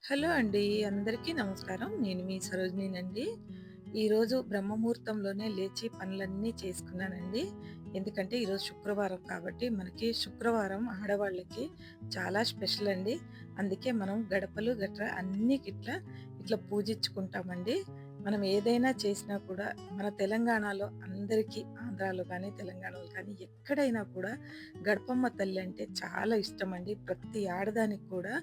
Hello అండి. అందరికీ నమస్కారం. నేను మీ సరోజినినండి. ఈరోజు బ్రహ్మముహూర్తంలోనే లేచి పనులన్నీ చేసుకున్నానండి. ఎందుకంటే ఈరోజు శుక్రవారం కాబట్టి మనకి శుక్రవారం ఆడవాళ్ళకి చాలా స్పెషల్ అండి. అందుకే మనం గడపలు గట్రా అన్నీ ఇట్లా పూజించుకుంటామండి. మనం ఏదైనా చేసినా కూడా మన తెలంగాణలో అందరికీ ఆంధ్రాలో కానీ, తెలంగాణలో కానీ ఎక్కడైనా కూడా గడపమ్మ తల్లి అంటే చాలా ఇష్టమండి. ప్రతి ఆడదానికి కూడా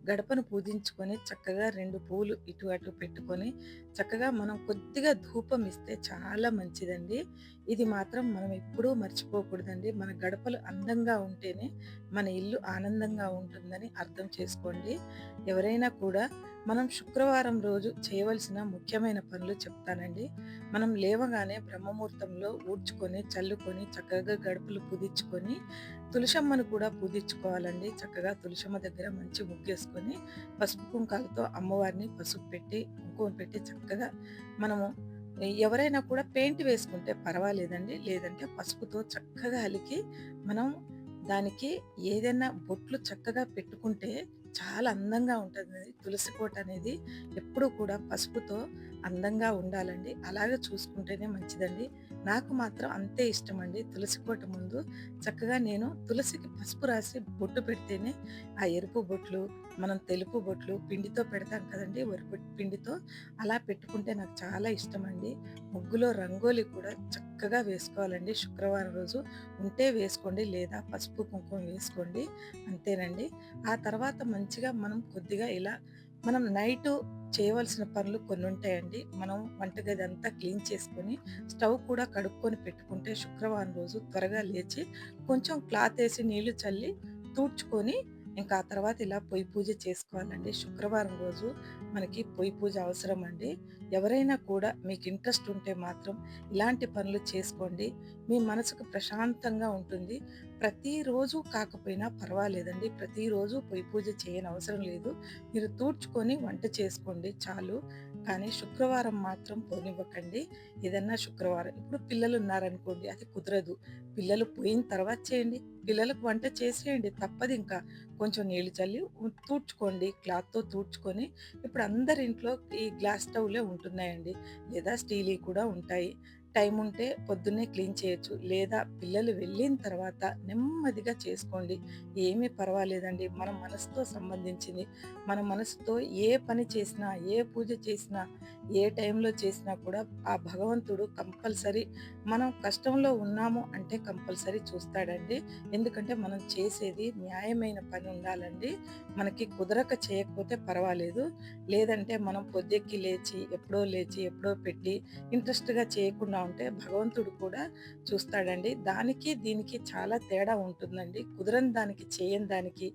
గడపను పూజించుకొని చక్కగా 2 పూలు ఇటు అటు పెట్టుకొని చక్కగా మనం కొద్దిగా ధూపం ఇస్తే చాలా మంచిదండి. ఇది మాత్రం మనం ఎప్పుడూ మర్చిపోకూడదండి. మన గడపలు అందంగా ఉంటేనే మన ఇల్లు ఆనందంగా ఉంటుందని అర్థం చేసుకోండి. ఎవరైనా కూడా మనం శుక్రవారం రోజు చేయవలసిన ముఖ్యమైన పనులు చెప్తానండి. మనం లేవగానే బ్రహ్మముహూర్తంలో ఊడ్చుకొని, చల్లుకొని చక్కగా గడపలు పూజించుకొని తులసమ్మను కూడా పూజించుకోవాలండి. చక్కగా తులసమ్మ దగ్గర మంచి ముగ్గేసుకొని పసుపు కుంకాలతో అమ్మవారిని పసుపు పెట్టి, కుంకుమ పెట్టి చక్కగా మనము ఎవరైనా కూడా పెయింట్ వేసుకుంటే పర్వాలేదండి. లేదంటే పసుపుతో చక్కగా అలికి మనం దానికి ఏదైనా బొట్లు చక్కగా పెట్టుకుంటే చాలా అందంగా ఉంటదండి. తులసి కోట అనేది ఎప్పుడూ కూడా పసుపుతో అందంగా ఉండాలండి. అలాగే చూసుకుంటేనే మంచిదండి. నాకు మాత్రం అంతే ఇష్టమండి. తులసి కోట ముందు చక్కగా నేను తులసికి పసుపు రాసి బొట్టు పెడితేనే ఆ ఎరుపు బొట్లు, మనం తెలుపు బొట్లు పిండితో పెడతాం కదండీ! పిండితో అలా పెట్టుకుంటే నాకు చాలా ఇష్టమండి. ముగ్గులో రంగోలి కూడా చక్కగా వేసుకోవాలండి శుక్రవారం రోజు. ఉంటే వేసుకోండి లేదా పసుపు, కుంకుమ వేసుకోండి. అంతేనండి. ఆ తర్వాత మంచిగా మనం కొద్దిగా ఇలా మనం నైటు చేయవలసిన పనులు కొన్నుంటాయండి. మనం వంటగది అంతా క్లీన్ చేసుకొని, స్టవ్ కూడా కడుక్కొని పెట్టుకుంటే శుక్రవారం రోజు త్వరగా లేచి కొంచెం క్లాతేసి నీళ్లు చల్లి తూడ్చుకొని ఇంకా ఆ తర్వాత ఇలా పొయ్యి పూజ చేసుకోవాలండి. శుక్రవారం రోజు మనకి పొయ్యి పూజ అవసరమండి. ఎవరైనా కూడా మీకు ఇంట్రెస్ట్ ఉంటే మాత్రం ఇలాంటి పనులు చేసుకోండి. మీ మనసుకు ప్రశాంతంగా ఉంటుంది. ప్రతిరోజు కాకపోయినా పర్వాలేదండి. ప్రతిరోజు పొయ్యి పూజ చేయనవసరం లేదు. మీరు తూడ్చుకొని వంట చేసుకోండి చాలు. కానీ శుక్రవారం మాత్రం పోనివ్వకండి. ఏదన్నా శుక్రవారం ఇప్పుడు పిల్లలున్నారనుకోండి అది కుదరదు. పిల్లలు పోయిన తర్వాత చేయండి. పిల్లలకు వంట చేసేయండి తప్పదింకా. కొంచెం నీళ్లు చల్లి తూడ్చుకోండి. క్లాత్‌తో తూడ్చుకొని ఇప్పుడు అందరి ఇంట్లో ఈ గ్లాస్ స్టవ్‌లే ఉంటున్నాయండి. లేదా స్టీల్‌యి కూడా ఉంటాయి. టైం ఉంటే పొద్దున్నే క్లీన్ చేయొచ్చు. లేదా పిల్లలు వెళ్ళిన తర్వాత నెమ్మదిగా చేసుకోండి. ఏమీ పర్వాలేదండి. మన మనసుతో సంబంధించింది. మన మనసుతో ఏ పని చేసినా, ఏ పూజ చేసినా, ఏ టైంలో చేసినా కూడా ఆ భగవంతుడు కంపల్సరీ మనం కష్టంలో ఉన్నాము అంటే కంపల్సరీ చూస్తాడండి. ఎందుకంటే మనం చేసేది న్యాయమైన పని ఉండాలండి. మనకి కుదరక చేయకపోతే పర్వాలేదు. లేదంటే మనం పొద్దెక్కి లేచి, ఎప్పుడో పెట్టి ఇంట్రెస్ట్‌గా చేయకుండా ఉంటే భగవంతుడు కూడా చూస్తాడండి. దానికి, దీనికి చాలా తేడా ఉంటుందండి. కుదరని దానికి, చేయని దానికి,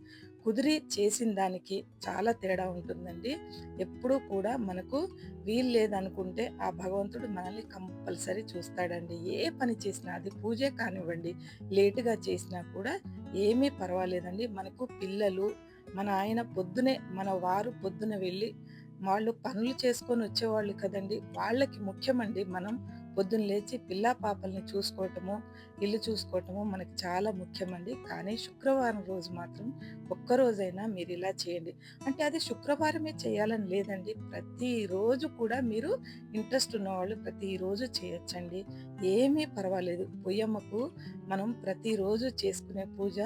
కుదిరి చేసిన దానికి చాలా తేడా ఉంటుందండి. ఎప్పుడూ కూడా మనకు వీలు లేదనుకుంటే ఆ భగవంతుడు మనల్ని కంపల్సరీ చూస్తాడండి. ఏ పని చేసినా అది పూజే కానివ్వండి, లేట్‌గా చేసినా కూడా ఏమీ పర్వాలేదండి. మనకు పిల్లలు, మన వారు పొద్దున వెళ్ళి వాళ్ళు పనులు చేసుకొని వచ్చేవాళ్ళు కదండీ! వాళ్ళకి ముఖ్యమండి మనం పొద్దున లేచి పిల్లా పాపల్ని చూసుకోవటము, ఇల్లు చూసుకోవటము మనకి చాలా ముఖ్యమండి. కానీ శుక్రవారం రోజు మాత్రం ఒక్కరోజైనా మీరిలా చేయండి. అంటే అది శుక్రవారమే చేయాలని లేదండి. ప్రతిరోజు కూడా మీరు ఇంట్రెస్ట్ ఉన్నవాళ్ళు ప్రతిరోజు చేయొచ్చండి. ఏమీ పర్వాలేదు. పొయ్యమ్మకు మనం ప్రతిరోజు చేసుకునే పూజ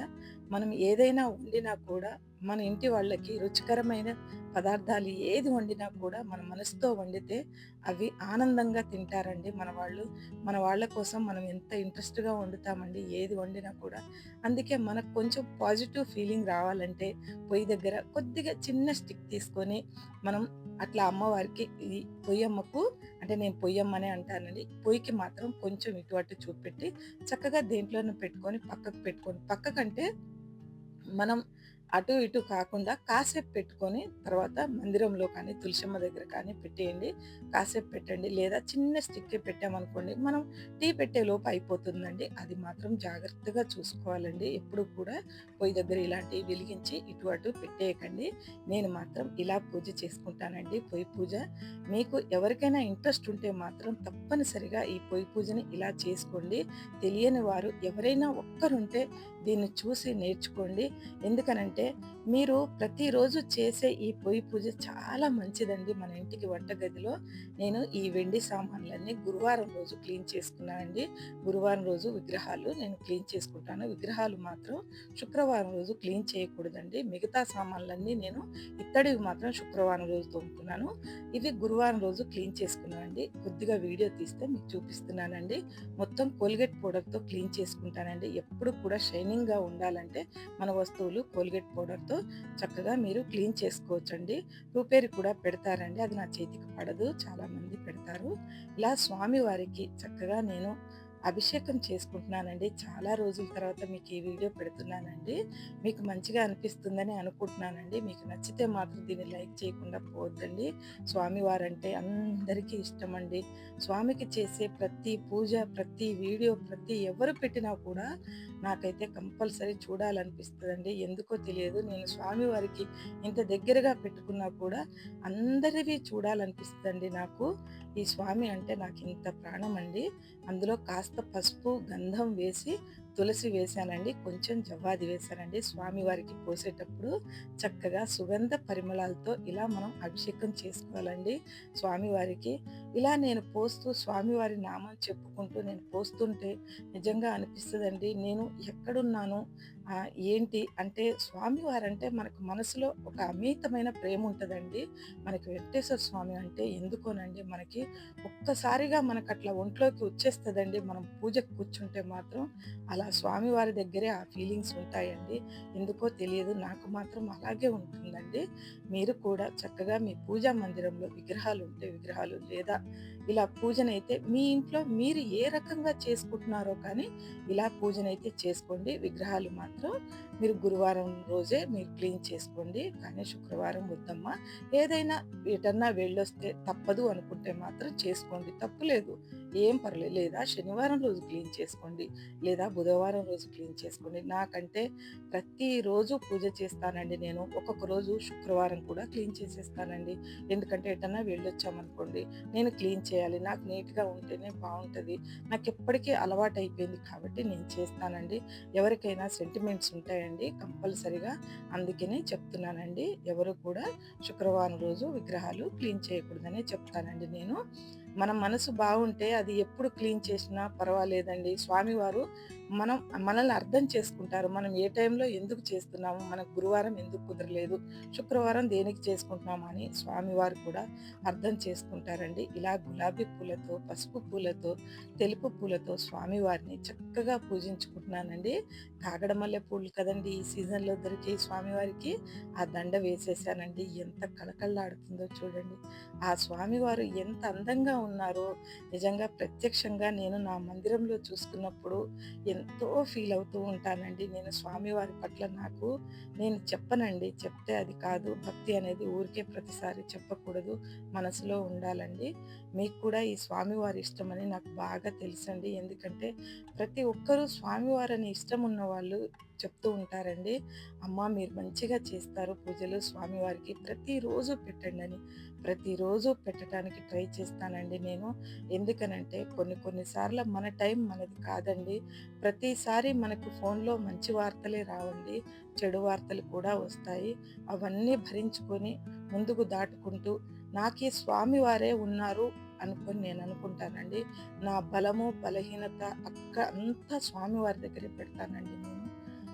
మనం ఏదైనా వండినా కూడా మన ఇంటి వాళ్ళకి రుచికరమైన పదార్థాలు ఏది వండినా కూడా మన మనసుతో వండితే అవి ఆనందంగా తింటారండి మన వాళ్ళు. మన వాళ్ళ కోసం మనం ఎంత ఇంట్రెస్ట్‌గా వండుతామండి ఏది వండినా కూడా. అందుకే మనకు కొంచెం పాజిటివ్ ఫీలింగ్ రావాలంటే పొయ్యి దగ్గర కొద్దిగా చిన్న స్టిక్ తీసుకొని మనం అట్లా అమ్మవారికి ఈ పొయ్యమ్మకు అంటే నేను పొయ్యమ్మనే అంటానండి. పొయ్యికి మాత్రం కొంచెం ఇటు అటు చూపెట్టి చక్కగా దేంట్లోనో పెట్టుకొని పక్కకు పెట్టుకోండి. పక్కకంటే మనం అటు ఇటు కాకుండా కాసేపు పెట్టుకొని తర్వాత మందిరంలో కానీ, తులసమ్మ దగ్గర కానీ పెట్టేయండి. కాసేపు పెట్టండి. లేదా చిన్న స్టిక్కే పెట్టామనుకోండి, మనం టీ పెట్టేలోపు అయిపోతుందండి. అది మాత్రం జాగ్రత్తగా చూసుకోవాలండి. ఎప్పుడు కూడా పొయ్యి దగ్గర ఇలాంటివి వెలిగించి ఇటు అటు పెట్టేయకండి. నేను మాత్రం ఇలా పూజ చేసుకుంటానండి పొయ్యి పూజ. మీకు ఎవరికైనా ఇంట్రెస్ట్ ఉంటే మాత్రం తప్పనిసరిగా ఈ పొయ్యి పూజని ఇలా చేసుకోండి. తెలియని వారు ఎవరైనా ఒక్కరుంటే దీన్ని చూసి నేర్చుకోండి. ఎందుకనంటే ఎందుకంటే మీరు ప్రతిరోజు చేసే ఈ పొయ్యి పూజ చాలా మంచిదండి మన ఇంటికి వంటగదిలో. నేను ఈ వెండి సామాన్లన్నీ గురువారం రోజు క్లీన్ చేసుకున్నానండి. గురువారం రోజు విగ్రహాలు నేను క్లీన్ చేసుకుంటాను. విగ్రహాలు మాత్రం శుక్రవారం రోజు క్లీన్ చేయకూడదండి. మిగతా సామాన్లన్నీ నేను ఇత్తడివి మాత్రం శుక్రవారం రోజు తోముకున్నాను. ఇవి గురువారం రోజు క్లీన్ చేసుకున్నానండి. కొద్దిగా వీడియో తీస్తే మీకు చూపిస్తున్నానండి. మొత్తం కోల్గేట్ పౌడర్‌తో క్లీన్ చేసుకుంటానండి. ఎప్పుడు కూడా షైనింగ్‌గా ఉండాలంటే మన వస్తువులు కోల్గేట్ పౌడర్‌తో చక్కగా మీరు క్లీన్ చేసుకోవచ్చండి. రూపేరి కూడా పెడతారండి. అది నా చేతికి పడదు. చాలామంది పెడతారు. ఇలా స్వామివారికి చక్కగా నేను అభిషేకం చేసుకుంటున్నానండి. చాలా రోజుల తర్వాత మీకు ఈ వీడియో పెడుతున్నానండి. మీకు మంచిగా అనిపిస్తుందని అనుకుంటున్నానండి. మీకు నచ్చితే మాత్రం దీన్ని లైక్ చేయకుండా పోవద్దండి. స్వామివారంటే అందరికీ ఇష్టమండి. స్వామికి చేసే ప్రతి పూజ, ప్రతి వీడియో, ఎవరు పెట్టినా కూడా నాకైతే కంపల్సరీ చూడాలనిపిస్తదండి. ఎందుకో తెలియదు. నేను స్వామివారికి ఇంత దగ్గరగా పెట్టుకున్నా కూడా అందరివి చూడాలనిపిస్తదండి నాకు. ఈ స్వామి అంటే నాకింత ప్రాణమండి. అందులో కాస్త పసుపు, గంధం వేసి, తులసి వేశానండి. కొంచెం జవ్వాది వేశానండి. స్వామివారికి పోసేటప్పుడు చక్కగా సుగంధ పరిమళాలతో ఇలా మనం అభిషేకం చేసుకోవాలండి స్వామివారికి. ఇలా నేను పోస్తూ స్వామివారి నామం చెప్పుకుంటూ నేను పోస్తుంటే నిజంగా అనిపిస్తదండి. నేను ఎక్కడున్నాను? ఏంటి అంటే స్వామివారంటే మనకు మనసులో ఒక అమితమైన ప్రేమ ఉంటదండి. మనకి వెంకటేశ్వర స్వామి అంటే ఎందుకోనండి మనకి ఒక్కసారిగా మనకట్లా ఒంట్లోకి వచ్చేస్తదండి. మనం పూజకు కూర్చుంటే మాత్రం అలా స్వామివారి దగ్గరే ఆ ఫీలింగ్స్ ఉంటాయండి. ఎందుకో తెలియదు. నాకు మాత్రం అలాగే ఉంటుందండి. మీరు కూడా చక్కగా మీ పూజా మందిరంలో విగ్రహాలుంటే విగ్రహాలు లేదా ఇలా పూజనైతే మీ ఇంట్లో మీరు ఏ రకంగా చేసుకుంటున్నారో కానీ ఇలా పూజనైతే చేసుకోండి. విగ్రహాలు మాత్రం మీరు గురువారం రోజే మీరు క్లీన్ చేసుకోండి. కానీ శుక్రవారం వద్దమ్మా. ఏదైనా ఎటన్నా వెళ్ళొస్తే తప్పదు అనుకుంటే మాత్రం చేసుకోండి. తప్పులేదు. ఏం పర్లేదు. లేదా శనివారం రోజు క్లీన్ చేసుకోండి. లేదా బుధవారం రోజు క్లీన్ చేసుకోండి. నాకంటే ప్రతిరోజు పూజ చేస్తానండి నేను. ఒక్కొక్క రోజు శుక్రవారం కూడా క్లీన్ చేసేస్తానండి. ఎందుకంటే ఎటన్నా వెళ్ళొచ్చామనుకోండి, నేను క్లీన్ చేయాలి. నాకు నీట్‌గా ఉంటేనే బావుంటది. నాకెప్పటికీ అలవాటయిపోయింది కాబట్టి నేను చేస్తానండి. ఎవరికైనా సెంటిమెంట్స్ ఉంటాయండి కంపల్సరీగా. అందుకనే చెప్తున్నానండి. ఎవరు కూడా శుక్రవారం రోజు విగ్రహాలు క్లీన్ చేయకూడదనే చెప్తానండి నేను. మన మనసు బావుంటే అది ఎప్పుడు క్లీన్ చేసినా పర్వాలేదండి. స్వామివారు మనల్ని అర్థం చేసుకుంటారు. మనం ఏ టైంలో ఎందుకు చేస్తున్నాము, మనకు గురువారం ఎందుకు కుదరలేదు, శుక్రవారం దేనికి చేసుకుంటున్నాము అని స్వామివారు కూడా అర్థం చేసుకుంటారండి. ఇలా గులాబీ పూలతో, పసుపు పూలతో, తెలుపు పూలతో స్వామివారిని చక్కగా పూజించుకుంటున్నానండి. కాగడమల్లె పూలు కదండీ ఈ సీజన్‌లో దొరికే స్వామివారికి. ఆ దండ వేసేసానండి. ఎంత కళకళలాడుతుందో చూడండి. ఆ స్వామివారు ఎంత అందంగా ఉన్నారో నిజంగా ప్రత్యక్షంగా నేను నా మందిరంలో చూసుకున్నప్పుడు ఎంతో ఫీల్ అవుతూ ఉంటానండి. నేను స్వామివారి పట్ల నేను చెప్పనండి. చెప్తే అది కాదు. భక్తి అనేది ఊరికే ప్రతిసారి చెప్పకూడదు. మనసులో ఉండాలండి. మీకు కూడా ఈ స్వామివారి ఇష్టమని నాకు బాగా తెలుసండి. ఎందుకంటే ప్రతి ఒక్కరూ స్వామివారని ఇష్టం ఉన్నవాళ్ళు చెప్తూ ఉంటారండి. అమ్మ మీరు మంచిగా చేస్తారు పూజలు స్వామివారికి ప్రతిరోజు పెట్టండని. ప్రతిరోజు పెట్టడానికి ట్రై చేస్తానండి నేను. ఎందుకనంటే కొన్ని సార్లు మన టైం మనది కాదండి. ప్రతిసారి మనకు ఫోన్‌లో మంచి వార్తలే రావండి. చెడు వార్తలు కూడా వస్తాయి. అవన్నీ భరించుకొని ముందుకు దాటుకుంటూ నాకీ స్వామివారే ఉన్నారు అనుకోని నేను అనుకుంటానండి. నా బలము, బలహీనత అంతా స్వామివారి దగ్గరే పెడతానండి నేను.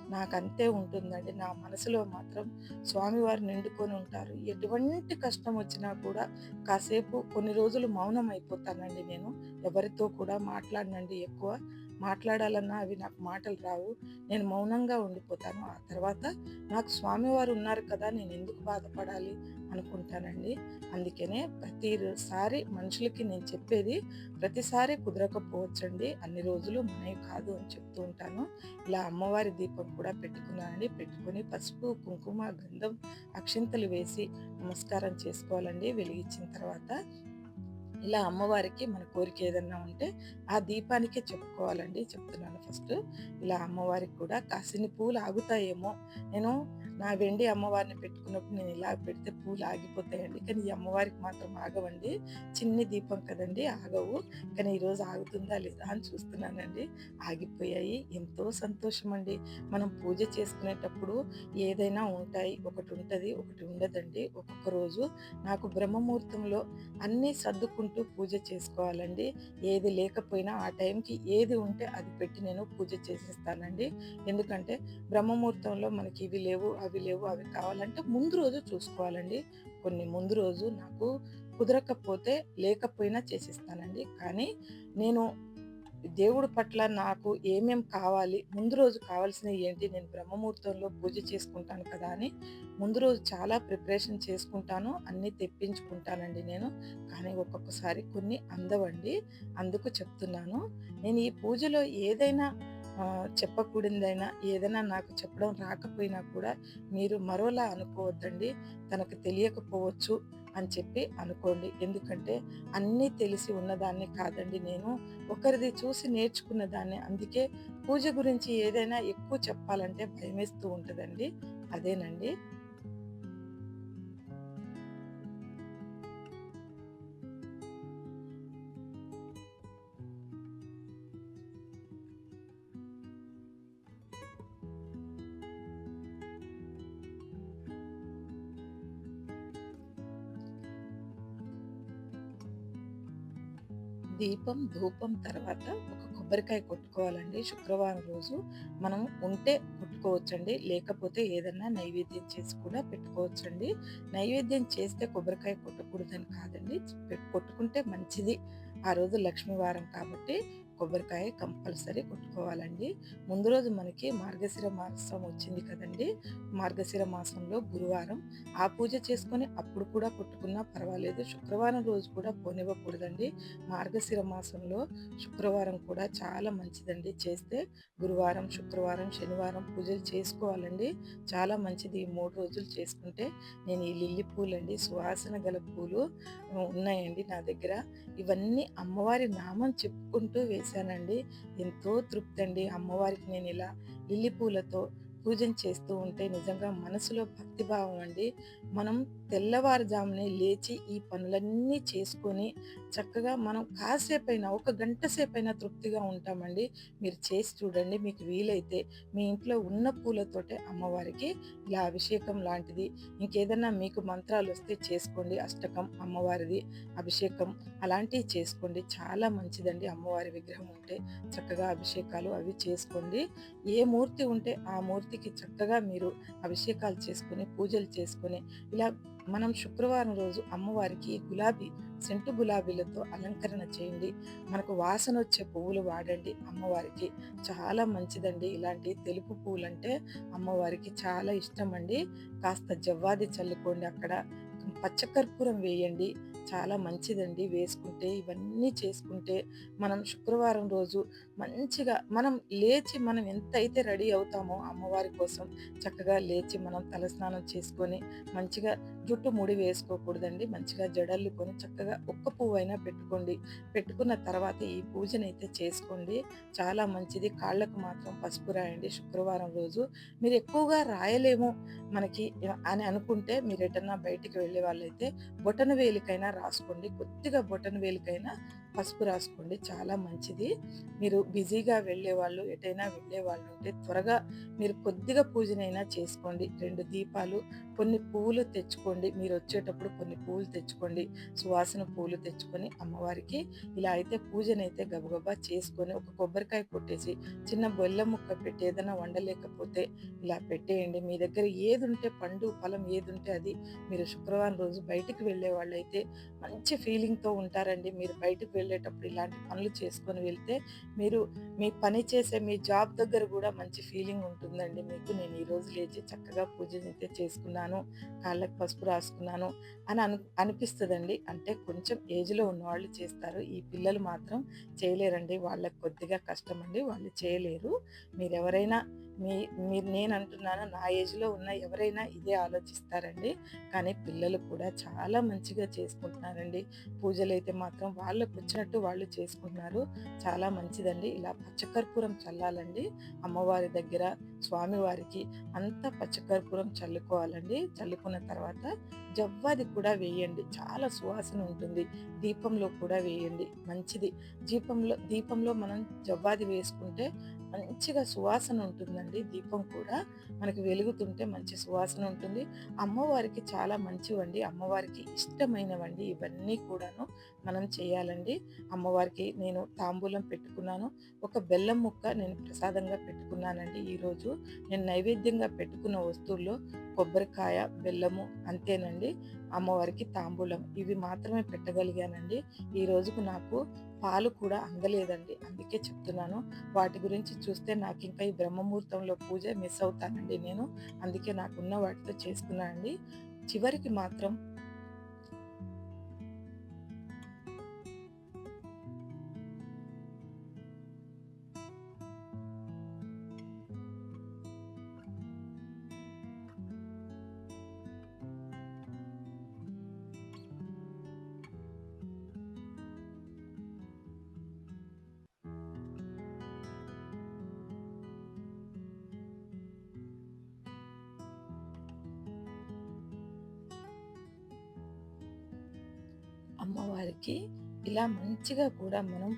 నాకంతే ఉంటుందండి. నా మనసులో మాత్రం స్వామివారు నిండుకొని ఉంటారు. ఎటువంటి కష్టం వచ్చినా కూడా కాసేపు కొన్ని రోజులు మౌనం అయిపోతానండి నేను. ఎవరితో కూడా మాట్లాడనండి ఎక్కువ. మాట్లాడాలన్నా అవి నాకు మాటలు రావు. నేను మౌనంగా ఉండిపోతాను. ఆ తర్వాత నాకు స్వామివారు ఉన్నారు కదా! నేనెందుకు బాధపడాలి అనుకుంటానండి. అందుకనే ప్రతిసారి మనుషులకి నేను చెప్పేది ప్రతిసారి కుదరకపోవచ్చండి. అన్ని రోజులు మనవి కాదు అని చెప్తూ ఉంటాను. ఇలా అమ్మవారి దీపం కూడా పెట్టుకున్నానండి. పెట్టుకొని పసుపు, కుంకుమ, గంధం, అక్షింతలు వేసి నమస్కారం చేసుకోవాలండి వెలిగించిన తర్వాత. ఇలా అమ్మవారికి మన కోరిక ఏదన్నా ఉంటే ఆ దీపానికే చెప్పుకోవాలండి. చెప్తున్నాను ఫస్ట్. ఇలా అమ్మవారికి కూడా కాసిన్ని పూలు ఆగుతాయేమో, నేను నా వెండి అమ్మవారిని పెట్టుకున్నప్పుడు నేను ఇలా పెడితే పూలు ఆగిపోతాయండి. కానీ ఈ అమ్మవారికి మాత్రం ఆగవండి. చిన్ని దీపం కదండీ! ఆగవు. కానీ ఈరోజు ఆగుతుందా లేదా అని చూస్తున్నానండి. ఆగిపోయాయి. ఎంతో సంతోషమండి. మనం పూజ చేసుకునేటప్పుడు ఏదైనా ఉంటాయి. ఒకటుంటది, ఒకటి ఉండదండి. ఒక్కొక్క రోజు నాకు బ్రహ్మముహూర్తంలో అన్నీ సర్దుకుంటూ పూజ చేసుకోవాలండి. ఏది లేకపోయినా ఆ టైంకి ఏది ఉంటే అది పెట్టి నేను పూజ చేసేస్తానండి. ఎందుకంటే బ్రహ్మముహూర్తంలో మనకి ఇవి లేవు, అవి లేవు, అవి కావాలంటే ముందు రోజు చూసుకోవాలండి. కొన్ని ముందు రోజు నాకు కుదరకపోతే లేకపోయినా చేసేస్తానండి. కానీ నేను దేవుడి పట్ల నాకు ఏమేం కావాలి, ముందు రోజు కావాల్సినయి ఏంటి, నేను బ్రహ్మముహూర్తంలో పూజ చేసుకుంటాను కదా అని ముందు రోజు చాలా ప్రిపరేషన్ చేసుకుంటాను. అన్నీ తెప్పించుకుంటానండి నేను. కానీ ఒక్కొక్కసారి కొన్ని అందవండి. అందుకు చెప్తున్నాను. నేను ఈ పూజలో ఏదైనా చెప్పకూడనిదైనా, ఏదైనా నాకు చెప్పడం రాకపోయినా కూడా మీరు మరోలా అనుకోవద్దండి. తనకు తెలియకపోవచ్చు అని చెప్పి అనుకోండి. ఎందుకంటే అన్నీ తెలిసి ఉన్నదాన్ని కాదండి నేను. ఒకరిది చూసి నేర్చుకున్న దాన్ని. అందుకే పూజ గురించి ఏదైనా ఎక్కువ చెప్పాలంటే భయమేస్తూ ఉంటదండి. అదేనండి. దీపం, ధూపం తర్వాత ఒక కొబ్బరికాయ కొట్టుకోవాలండి. శుక్రవారం రోజు మనం ఉంటే కొట్టుకోవచ్చండి. లేకపోతే ఏదన్నా నైవేద్యం చేసి కూడా పెట్టుకోవచ్చండి. నైవేద్యం చేస్తే కొబ్బరికాయ కొట్టకూడదని కాదండి. కొట్టుకుంటే మంచిది. ఆ రోజు లక్ష్మీవారం కాబట్టి కొబ్బరికాయ కంపల్సరీ కొట్టుకోవాలండి. ముందు రోజు మనకి మార్గశిర మాసం వచ్చింది కదండీ! మార్గశిర మాసంలో గురువారం ఆ పూజ చేసుకొని అప్పుడు కూడా కొట్టుకున్నా పర్వాలేదు. శుక్రవారం రోజు కూడా పోనివ్వకూడదండి. మార్గశిర మాసంలో శుక్రవారం కూడా చాలా మంచిదండి చేస్తే. గురువారం, శుక్రవారం, శనివారం పూజలు చేసుకోవాలండి. చాలా మంచిది ఈ 3 రోజులు చేసుకుంటే. నేను ఈ లిల్లీ పూలండి, సువాసన గల పూలు ఉన్నాయండి నా దగ్గర. ఇవన్నీ అమ్మవారి నామం చెప్పుకుంటూ వేశానండి. ఎంతో తృప్తండి. అమ్మవారికి నేను ఇలా లిల్లీ పూలతో పూజను చేస్తూ ఉంటే నిజంగా మనసులో భక్తిభావం అండి. మనం తెల్లవారుజామునే లేచి ఈ పనులన్నీ చేసుకొని చక్కగా మనం కాసేపైనా ఒక గంట సేపైనా తృప్తిగా ఉంటామండి. మీరు చేసి చూడండి. మీకు వీలైతే మీ ఇంట్లో ఉన్న పూలతోటే అమ్మవారికి ఇలా అభిషేకం లాంటిది ఇంకేదన్నా మీకు మంత్రాలు వస్తే చేసుకోండి. అష్టకం అమ్మవారిది అభిషేకం అలాంటివి చేసుకోండి. చాలా మంచిదండి. అమ్మవారి విగ్రహం ఉంటే చక్కగా అభిషేకాలు అవి చేసుకోండి. ఏ మూర్తి ఉంటే ఆ మూర్తికి చక్కగా మీరు అభిషేకాలు చేసుకొని పూజలు చేసుకొని ఇలా మనం శుక్రవారం రోజు అమ్మవారికి సెంటు గులాబీలతో అలంకరణ చేయండి. మనకు వాసన వచ్చే పువ్వులు వాడండి అమ్మవారికి. చాలా మంచిదండి. ఇలాంటి తెలుపు పువ్వులంటే అమ్మవారికి చాలా ఇష్టం అండి. కాస్త జవ్వాది చల్లుకోండి అక్కడ. పచ్చకర్పూరం వేయండి. చాలా మంచిదండి వేసుకుంటే. ఇవన్నీ చేసుకుంటే మనం శుక్రవారం రోజు మంచిగా మనం ఎంతైతే రెడీ అవుతామో అమ్మవారి కోసం చక్కగా లేచి మనం తలస్నానం చేసుకొని మంచిగా జుట్టు ముడి వేసుకోకూడదండి. మంచిగా జడల్లుకొని చక్కగా ఒక్క పువ్వైనా పెట్టుకోండి. పెట్టుకున్న తర్వాత ఈ పూజనైతే చేసుకోండి. చాలా మంచిది. కాళ్ళకు మాత్రం పసుపు రాయండి శుక్రవారం రోజు. మీరు ఎక్కువగా రాయలేము మనకి అని అనుకుంటే మీరు ఎటన్నా బయటికి వెళ్ళే వాళ్ళైతే బొటన వేలికైనా రాసుకోండి. కొద్దిగా బొటన వేలికైనా పసుపు రాసుకోండి. చాలా మంచిది. మీరు బిజీగా వెళ్ళేవాళ్ళు, ఎటైనా వెళ్ళేవాళ్ళు ఉంటే త్వరగా మీరు కొద్దిగా పూజనైనా చేసుకోండి. 2 దీపాలు, కొన్ని పువ్వులు తెచ్చుకోండి. మీరు వచ్చేటప్పుడు కొన్ని పువ్వులు తెచ్చుకోండి. సువాసన పువ్వులు తెచ్చుకొని అమ్మవారికి ఇలా అయితే పూజనైతే గబగబా చేసుకొని ఒక కొబ్బరికాయ కొట్టేసి చిన్న బెల్లం ముక్క పెట్టి ఏదైనా వండలేకపోతే ఇలా పెట్టేయండి. మీ దగ్గర ఏదుంటే పండు, ఫలం ఏదుంటే అది. మీరు శుక్రవారం రోజు బయటికి వెళ్ళే వాళ్ళైతే మంచి ఫీలింగ్‌తో ఉంటారండి. మీరు బయటికి వెళ్ళేటప్పుడు ఇలాంటి పనులు చేసుకొని వెళ్తే మీరు మీ పని చేసే మీ జాబ్ దగ్గర గూడా మంచి ఫీలింగ్ ఉంటుందండి మీకు. నేను ఈరోజు లేచి చక్కగా పూజనైతే చేసుకున్నాను. కాళ్ళకి పసుపు రాసుకున్నాను అని అనిపిస్తదండి. అంటే కొంచెం ఏజ్‌లో ఉన్నవాళ్ళు చేస్తారు. ఈ పిల్లలు మాత్రం చేయలేరండి. వాళ్ళకి కొద్దిగా కష్టమండి. వాళ్ళు చేయలేరు. మీరెవరైనా మీ మీరు నేనంటున్నాను, నా ఏజ్‌లో ఉన్న ఎవరైనా ఇదే ఆలోచిస్తారండి. కానీ పిల్లలు కూడా చాలా మంచిగా చేసుకుంటున్నారండి. పూజలైతే మాత్రం వాళ్ళకొచ్చినట్టు వాళ్ళు చేసుకుంటున్నారు. చాలా మంచిదండి. ఇలా పచ్చకర్పూరం చల్లాలండి అమ్మవారి దగ్గర, స్వామివారికి అంతా పచ్చకర్పూరం చల్లుకోవాలండి. చల్లుకున్న తర్వాత జవ్వాది కూడా వేయండి. చాలా సువాసన ఉంటుంది. దీపంలో కూడా వేయండి. మంచిది. దీపంలో మనం జవ్వాది వేసుకుంటే మంచిగా సువాసన ఉంటుందండి. దీపం కూడా మనకి వెలుగుతుంటే మంచి సువాసన ఉంటుంది. అమ్మవారికి చాలా మంచివండి. అమ్మవారికి ఇష్టమైనవండి ఇవన్నీ కూడాను మనం చేయాలండి. అమ్మవారికి నేను తాంబూలం పెట్టుకున్నాను. ఒక బెల్లం ముక్క నేను ప్రసాదంగా పెట్టుకున్నానండి ఈరోజు. నేను నైవేద్యంగా పెట్టుకున్న వస్తువుల్లో కొబ్బరికాయ, బెల్లము అంతేనండి. అమ్మవారికి తాంబూలం ఇవి మాత్రమే పెట్టగలిగానండి. ఈ రోజుకు నాకు పాలు కూడా అందలేదండి. అందుకే చెప్తున్నాను. వాటి గురించి చూస్తే నాకింకా ఈ బ్రహ్మముహూర్తంలో పూజ మిస్ అవుతానండి నేను. అందుకే నాకున్న వాటితో చేసుకున్నానండి. చివరికి మాత్రం అమ్మవారికి ఇలా మంచిగా కూడా మనం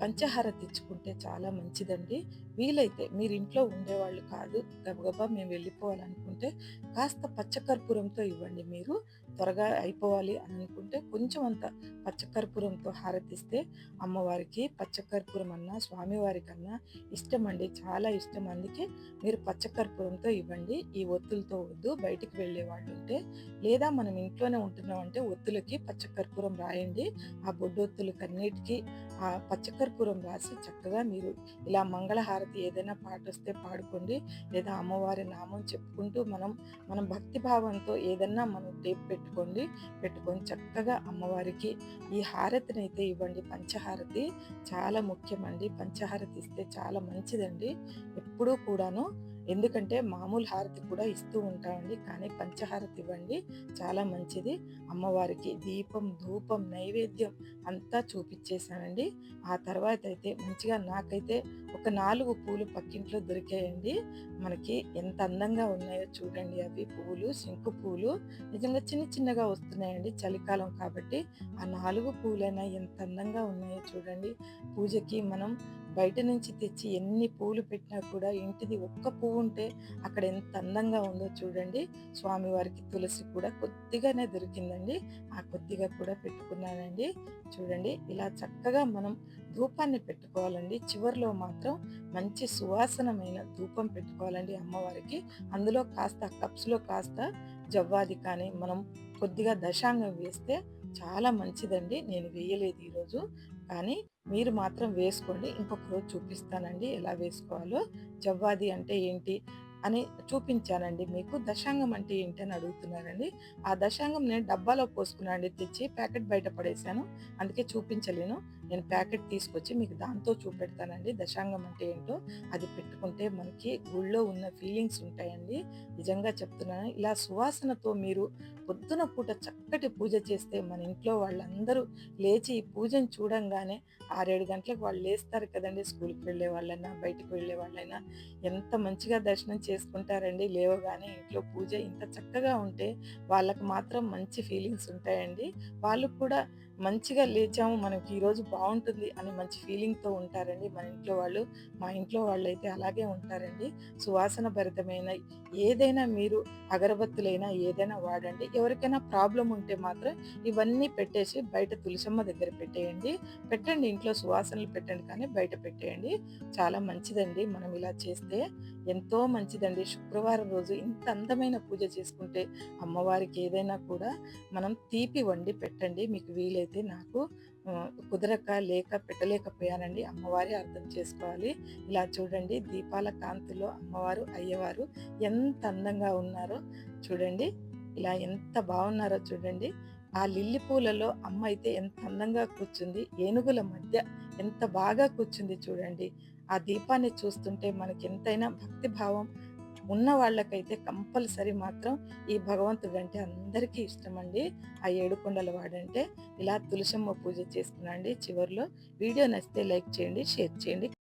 పంచహారతి ఇచ్చుకుంటే చాలా మంచిదండి. వీలైతే మీరు ఇంట్లో ఉండేవాళ్ళు కాదు, గబగబా మేము వెళ్ళిపోవాలనుకుంటే కాస్త పచ్చకర్పూరంతో ఇవ్వండి మీరు. త్వరగా అయిపోవాలి అని అనుకుంటే కొంచెం అంత పచ్చకర్పూరంతో హారతిస్తే అమ్మవారికి పచ్చకర్పూరం అన్నా, స్వామివారికన్నా ఇష్టమండి. చాలా ఇష్టం. అందుకే మీరు పచ్చకర్పూరంతో ఇవ్వండి. ఈ ఒత్తులతో వద్దు. బయటికి వెళ్ళేవాళ్ళుంటే లేదా మనం ఇంట్లోనే ఉంటున్నామంటే ఒత్తులకి పచ్చకర్పూరం రాయండి. ఆ బొడ్డొత్తులకన్నిటికి ఆ పచ్చకర్పూరం రాసి చక్కగా మీరు ఇలా మంగళహారతి ఏదైనా పాటొస్తే పాడుకోండి. లేదా అమ్మవారి నామం చెప్పుకుంటూ మనం భక్తి భావంతో ఏదన్నా మనం టేప్ పెట్టుకొని చక్కగా అమ్మవారికి ఈ హారతినైతే ఇవ్వండి. పంచహారతి చాలా ముఖ్యమండి. పంచహారతి ఇస్తే చాలా మంచిదండి ఎప్పుడూ కూడాను. ఎందుకంటే మామూలు హారతి కూడా ఇస్తూ ఉంటామండి. కానీ పంచహారతి ఇవ్వండి. చాలా మంచిది. అమ్మవారికి దీపం, ధూపం, నైవేద్యం అంతా చూపిచ్చేసానండి. ఆ తర్వాతయితే మంచిగా నాకైతే ఒక 4 పూలు పక్కింట్లో దొరికాయండి. మనకి ఎంత అందంగా ఉన్నాయో చూడండి అవి పువ్వులు, శంకు పువ్వులు. నిజంగా చిన్న చిన్నగా వస్తున్నాయండి చలికాలం కాబట్టి. ఆ 4 పువ్వులైనా ఎంత అందంగా ఉన్నాయో చూడండి. పూజకి మనం బయట నుంచి తెచ్చి ఎన్ని పూలు పెట్టినా కూడా ఇంటిది ఒక్క పువ్వుంటే అక్కడ ఎంత అందంగా ఉందో చూడండి. స్వామివారికి తులసి కూడా కొద్దిగానే దొరికిందండి. ఆ కొద్దిగా కూడా పెట్టుకున్నానండి. చూడండి ఇలా చక్కగా మనం ధూపాన్ని పెట్టుకోవాలండి. చివర్లో మాత్రం మంచి సువాసనమైన ధూపం పెట్టుకోవాలండి అమ్మవారికి. అందులో కాస్త కప్స్‌లో కాస్త జవ్వాది కానీ, మనం కొద్దిగా దశాంగం వేస్తే చాలా మంచిదండి. నేను వేయలేదు ఈరోజు. కానీ మీరు మాత్రం వేసుకోండి. ఇంకొక రోజు చూపిస్తానండి ఎలా వేసుకోవాలో. జవ్వాది అంటే ఏంటి అని చూపించానండి మీకు. దశాంగం అంటే ఏంటి అని అడుగుతున్నారండి. ఆ దశాంగం నేను డబ్బాలో పోసుకున్నా అండి తెచ్చి. ప్యాకెట్ బయట పడేశాను. అందుకే చూపించలేను. నేను ప్యాకెట్ తీసుకొచ్చి మీకు దాంతో చూపెడతానండి దశాంగం అంటే ఏంటో. అది పెట్టుకుంటే మనకి గుళ్ళో ఉన్న ఫీలింగ్స్ ఉంటాయండి. నిజంగా చెప్తున్నాను. ఇలా సువాసనతో మీరు పొద్దున పూట చక్కటి పూజ చేస్తే మన ఇంట్లో వాళ్ళందరూ లేచి ఈ పూజను చూడంగానే 6, 7 గంటలకు వాళ్ళు లేస్తారు కదండీ! స్కూలుకి వెళ్ళే వాళ్ళైనా, బయటికి వెళ్ళే వాళ్ళైనా ఎంత మంచిగా దర్శనం చేసుకుంటారండి. లేవగానే ఇంట్లో పూజ ఇంత చక్కగా ఉంటే వాళ్ళకి మాత్రం మంచి ఫీలింగ్స్ ఉంటాయండి. వాళ్ళు కూడా మంచిగా లేచాము, మనకి ఈరోజు బావుంటుంది అని మంచి ఫీలింగ్‌తో ఉంటారండి మన ఇంట్లో వాళ్ళు. మా ఇంట్లో వాళ్ళైతే అలాగే ఉంటారండి. సువాసన భరితమైన ఏదైనా మీరు అగరబత్తులైనా ఏదైనా వాడండి. ఎవరికైనా ప్రాబ్లమ్ ఉంటే మాత్రం ఇవన్నీ పెట్టేసి బయట తులసమ్మ దగ్గర పెట్టేయండి. పెట్టండి, ఇంట్లో సువాసనలు పెట్టండి కానీ బయట పెట్టేయండి. చాలా మంచిదండి మనం ఇలా చేస్తే. ఎంతో మంచిదండి. శుక్రవారం రోజు ఇంత అందమైన పూజ చేసుకుంటే అమ్మవారికి ఏదైనా కూడా మనం తీపి వండి పెట్టండి. మీకు వీలైతే నాకు కుదరక లేక పెట్టలేకపోయానండి. అమ్మవారే అర్థం చేసుకోవాలి. ఇలా చూడండి దీపాల కాంతిలో అమ్మవారు, అయ్యవారు ఎంత అందంగా ఉన్నారో చూడండి. ఇలా ఎంత బాగున్నారో చూడండి. ఆ లిల్లీ పూలలో అమ్మ అయితే ఎంత అందంగా కూర్చుంది. ఏనుగుల మధ్య ఎంత బాగా కూర్చుంది చూడండి. ఆ దీపాన్ని చూస్తుంటే మనకెంతైనా భక్తి భావం ఉన్న వాళ్ళకైతే కంపల్సరీ మాత్రం ఈ భగవంతుడంటే అందరికీ ఇష్టమండి. ఆ ఏడుకొండల వాడంటే. ఇలా తులసమ్మ పూజ చేసుకున్నా అండి చివర్లో. వీడియో నచ్చితే లైక్ చేయండి, షేర్ చేయండి.